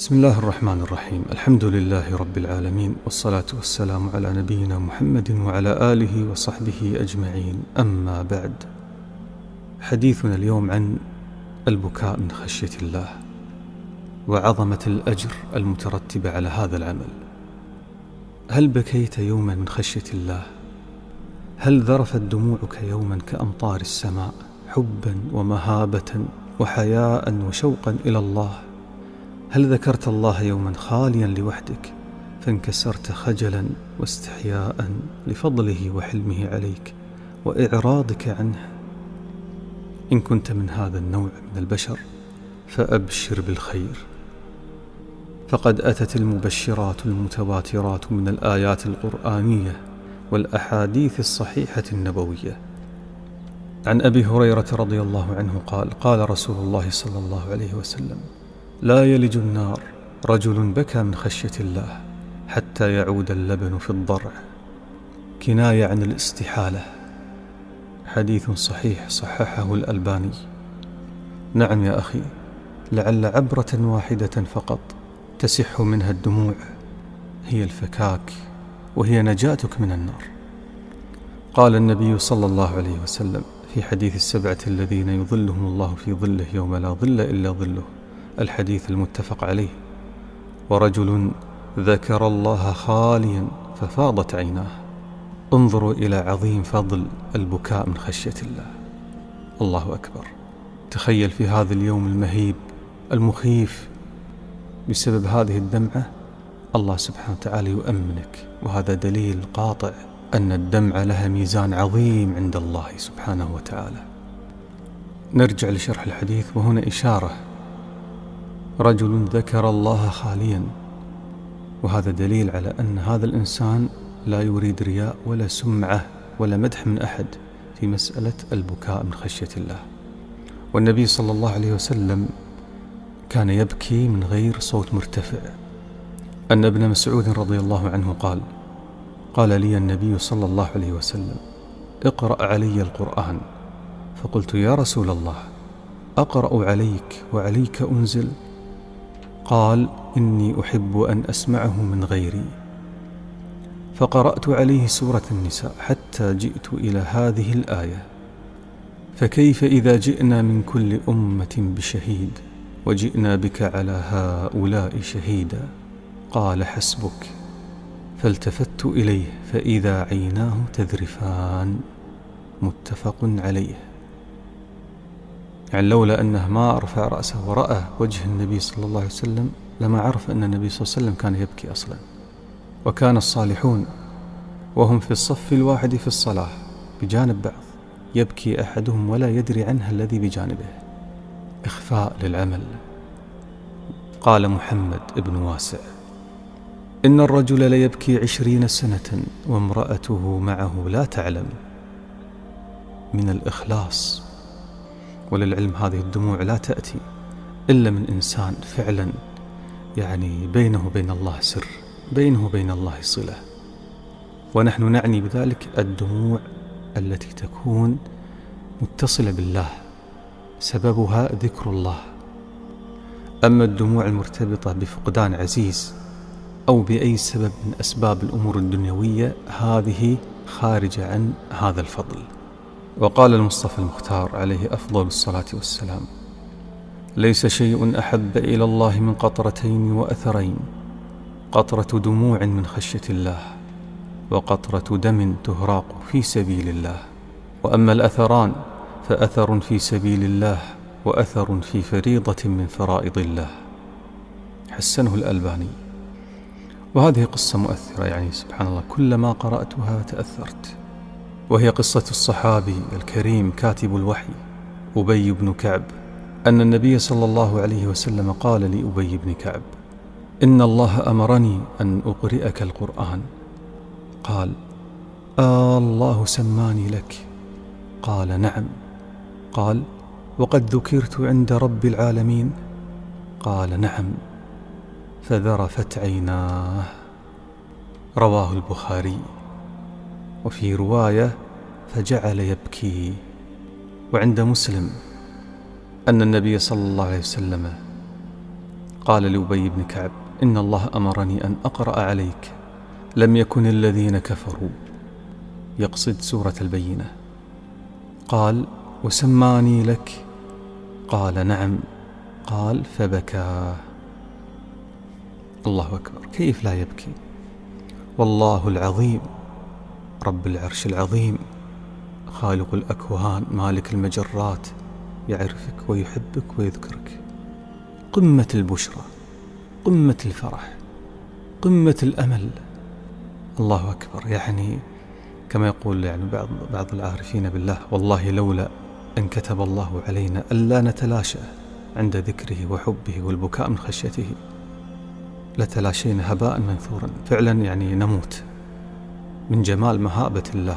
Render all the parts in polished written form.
بسم الله الرحمن الرحيم. الحمد لله رب العالمين، والصلاة والسلام على نبينا محمد وعلى آله وصحبه أجمعين. أما بعد، حديثنا اليوم عن البكاء من خشية الله وعظمة الأجر المترتب على هذا العمل. هل بكيت يوما من خشية الله؟ هل ذرفت دموعك يوما كأمطار السماء حبا ومهابة وحياء وشوقا إلى الله؟ هل ذكرت الله يوما خاليا لوحدك فانكسرت خجلا واستحياء لفضله وحلمه عليك وإعراضك عنه؟ إن كنت من هذا النوع من البشر فأبشر بالخير، فقد أتت المبشرات المتواترات من الآيات القرآنية والأحاديث الصحيحة النبوية. عن أبي هريرة رضي الله عنه قال: قال رسول الله صلى الله عليه وسلم: لا يلج النار رجل بكى من خشية الله حتى يعود اللبن في الضرع، كناية عن الاستحالة. حديث صحيح صححه الألباني. نعم يا أخي، لعل عبرة واحدة فقط تسح منها الدموع هي الفكاك، وهي نجاتك من النار. قال النبي صلى الله عليه وسلم في حديث السبعة الذين يظلهم الله في ظله يوم لا ظل إلا ظله، الحديث المتفق عليه: ورجل ذكر الله خاليا ففاضت عيناه. انظروا إلى عظيم فضل البكاء من خشية الله. الله أكبر. تخيل في هذا اليوم المهيب المخيف بسبب هذه الدمعة الله سبحانه وتعالى يؤمنك، وهذا دليل قاطع أن الدمعة لها ميزان عظيم عند الله سبحانه وتعالى. نرجع لشرح الحديث، وهنا إشارة: رجل ذكر الله خاليا، وهذا دليل على أن هذا الإنسان لا يريد رياء ولا سمعة ولا مدح من أحد في مسألة البكاء من خشية الله. والنبي صلى الله عليه وسلم كان يبكي من غير صوت مرتفع. أن ابن مسعود رضي الله عنه قال: قال لي النبي صلى الله عليه وسلم: اقرأ علي القرآن. فقلت: يا رسول الله، أقرأ عليك وعليك أنزل؟ قال: إني أحب أن أسمعه من غيري. فقرأت عليه سورة النساء حتى جئت إلى هذه الآية: فكيف إذا جئنا من كل أمة بشهيد وجئنا بك على هؤلاء شهيدا؟ قال: حسبك. فالتفت إليه فإذا عيناه تذرفان. متفق عليه. يعني لولا أنه ما رفع رأسه ورأى وجه النبي صلى الله عليه وسلم لما عرف أن النبي صلى الله عليه وسلم كان يبكي أصلا. وكان الصالحون وهم في الصف الواحد في الصلاة بجانب بعض يبكي أحدهم ولا يدري عنه الذي بجانبه، إخفاء للعمل. قال محمد بن واسع: إن الرجل ليبكي 20 سنة وامرأته معه لا تعلم. من الإخلاص. وللعلم هذه الدموع لا تأتي إلا من إنسان فعلا يعني بينه وبين الله سر، بينه وبين الله صلة. ونحن نعني بذلك الدموع التي تكون متصلة بالله سببها ذكر الله. أما الدموع المرتبطة بفقدان عزيز أو بأي سبب من أسباب الأمور الدنيوية هذه خارجة عن هذا الفضل. وقال المصطفى المختار عليه أفضل الصلاة والسلام: ليس شيء أحب إلى الله من قطرتين وأثرين: قطرة دموع من خشية الله، وقطرة دم تهراق في سبيل الله. وأما الأثران فأثر في سبيل الله وأثر في فريضة من فرائض الله. حسنه الألباني. وهذه قصة مؤثرة، يعني سبحان الله كلما قرأتها تأثرت. وهي قصة الصحابي الكريم كاتب الوحي أبي بن كعب، أن النبي صلى الله عليه وسلم قال لأبي بن كعب: إن الله أمرني أن أقرئك القرآن. قال: الله سماني لك؟ قال: نعم. قال: وقد ذكرت عند رب العالمين؟ قال: نعم. فذرفت عيناه. رواه البخاري. وفي رواية: فجعل يبكي. وعند مسلم أن النبي صلى الله عليه وسلم قال لأبي بن كعب: إن الله أمرني أن أقرأ عليك لم يكن الذين كفروا، يقصد سورة البينة. قال: وسماني لك؟ قال: نعم. قال: فبكى. الله أكبر، كيف لا يبكي؟ والله العظيم رب العرش العظيم خالق الأكوان مالك المجرات يعرفك ويحبك ويذكرك. قمة البشرى، قمة الفرح، قمة الأمل. الله أكبر. يعني كما يقول بعض العارفين بالله: والله لولا أن كتب الله علينا ألا نتلاشى عند ذكره وحبه والبكاء من خشيته لتلاشينا هباء منثورا. فعلا يعني نموت من جمال مهابة الله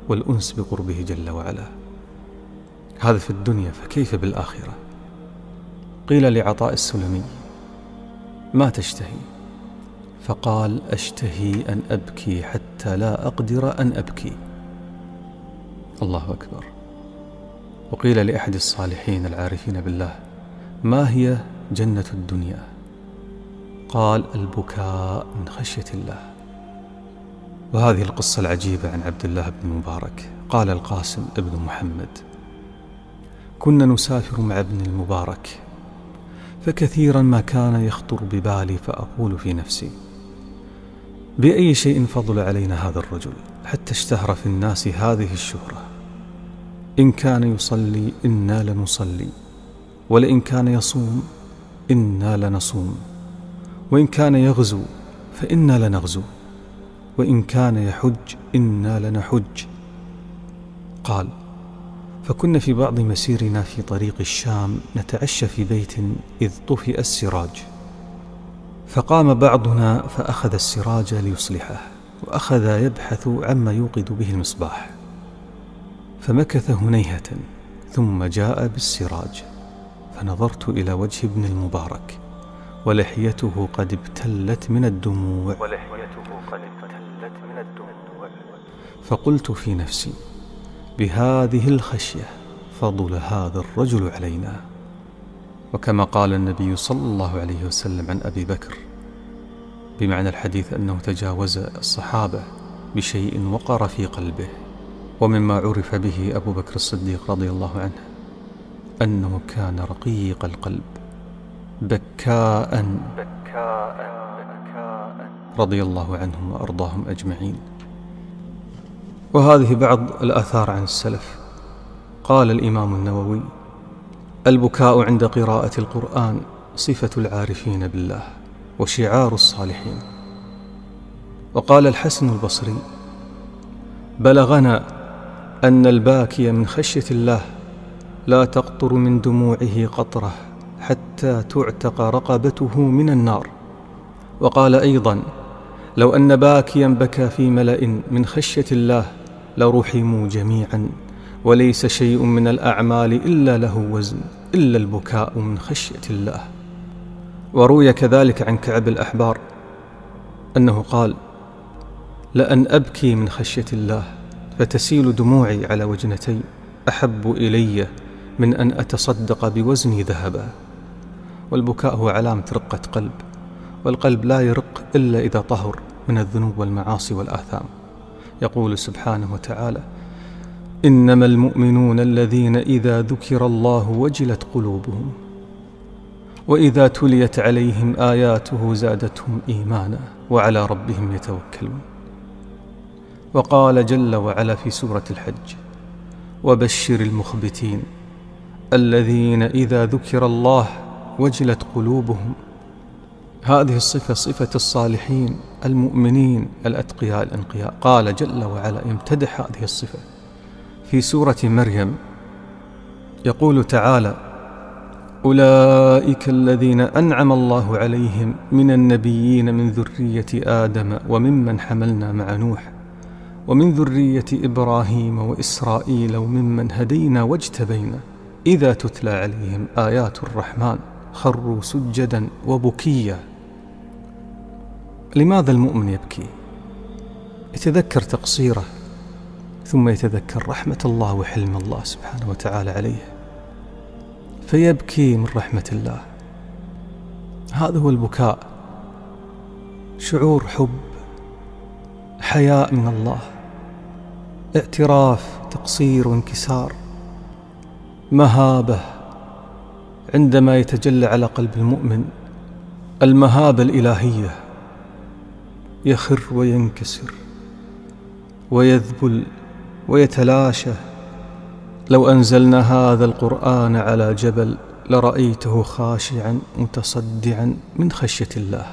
والأنس بقربه جل وعلا. هذا في الدنيا، فكيف بالآخرة؟ قيل لعطاء السلمي: ما تشتهي؟ فقال: أشتهي أن أبكي حتى لا أقدر أن أبكي. الله أكبر. وقيل لأحد الصالحين العارفين بالله: ما هي جنة الدنيا؟ قال: البكاء من خشية الله. وهذه القصة العجيبة عن عبد الله بن المبارك. قال القاسم ابن محمد: كنا نسافر مع ابن المبارك، فكثيرا ما كان يخطر ببالي فأقول في نفسي: بأي شيء فضل علينا هذا الرجل حتى اشتهر في الناس هذه الشهرة؟ إن كان يصلي إنا لنصلي، ولئن كان يصوم إنا لنصوم، وإن كان يغزو فإنا لنغزو، وإن كان يحج إنا لنحج. قال: فكنا في بعض مسيرنا في طريق الشام نتعشى في بيت إذ طفئ السراج، فقام بعضنا فأخذ السراج ليصلحه، وأخذ يبحث عما يوقد به المصباح، فمكث هنيهة ثم جاء بالسراج، فنظرت إلى وجه ابن المبارك ولحيته قد ابتلت من الدموع، فقلت في نفسي: بهذه الخشية فضل هذا الرجل علينا. وكما قال النبي صلى الله عليه وسلم عن أبي بكر بمعنى الحديث أنه تجاوز الصحابة بشيء وقر في قلبه. ومما عرف به أبو بكر الصديق رضي الله عنه أنه كان رقيق القلب بكاء رضي الله عنهم وأرضاهم أجمعين. وهذه بعض الآثار عن السلف. قال الإمام النووي: البكاء عند قراءة القرآن صفة العارفين بالله وشعار الصالحين. وقال الحسن البصري: بلغنا أن الباكي من خشية الله لا تقطر من دموعه قطرة حتى تعتق رقبته من النار. وقال أيضا: لو أن باكيا بكى في ملأ من خشية الله لرحموا جميعا، وليس شيء من الأعمال إلا له وزن إلا البكاء من خشية الله. وروي كذلك عن كعب الأحبار أنه قال: لأن أبكي من خشية الله فتسيل دموعي على وجنتي أحب إلي من أن أتصدق بوزني ذهبا. والبكاء هو علامة رقة قلب، والقلب لا يرق إلا إذا طهر من الذنوب والمعاصي والآثام. يقول سبحانه وتعالى: إنما المؤمنون الذين إذا ذكر الله وجلت قلوبهم وإذا تليت عليهم آياته زادتهم إيمانا وعلى ربهم يتوكلون. وقال جل وعلا في سورة الحج: وبشر المخبتين الذين إذا ذكر الله وجلت قلوبهم. هذه الصفة صفة الصالحين المؤمنين الأتقياء الأنقياء. قال جل وعلا يمتدح هذه الصفة في سورة مريم، يقول تعالى: أولئك الذين أنعم الله عليهم من النبيين من ذرية آدم وممن حملنا مع نوح ومن ذرية إبراهيم وإسرائيل وممن هدينا واجتبينا إذا تتلى عليهم آيات الرحمن خروا سجدا وبكيا. لماذا المؤمن يبكي؟ يتذكر تقصيره، ثم يتذكر رحمة الله وحلم الله سبحانه وتعالى عليه، فيبكي من رحمة الله. هذا هو البكاء، شعور حب، حياء من الله، اعتراف، تقصير وانكسار، مهابة عندما يتجلى على قلب المؤمن المهابة الإلهية، يخر وينكسر ويذبل ويتلاشى. لو أنزلنا هذا القرآن على جبل لرأيته خاشعا متصدعا من خشية الله.